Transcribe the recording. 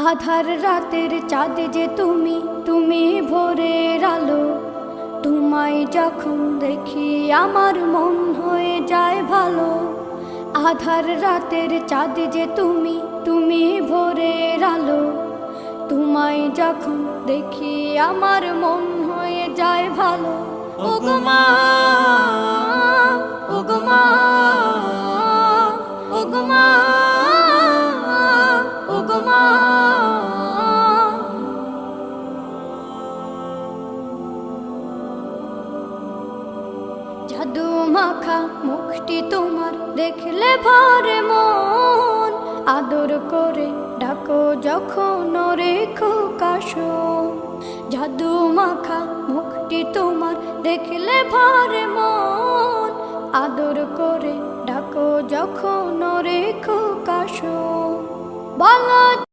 আধার রাতের চাঁদ যে তুমি, তুমি ভোরের আলো। তোমায় যখন দেখি আমার মন হয়ে যায় ভালো। আধার রাতের চাঁদ যে তুমি, তুমি ভোরের আলো। তোমায় যখন দেখি আমার মন হয়ে যায় ভালো। ওগো মা, ওগো মা, ওগো মা, ওগো মা। জাদু মাখা মুখটি তোমার দেখলে ভরে মন। আদর করে ডাকো যখন রেখো কাশন। জাদু মাখা মুখটি তোমার দেখলে ভরে মন। আদর করে ডাকো যখন রেখো কাশন। বলো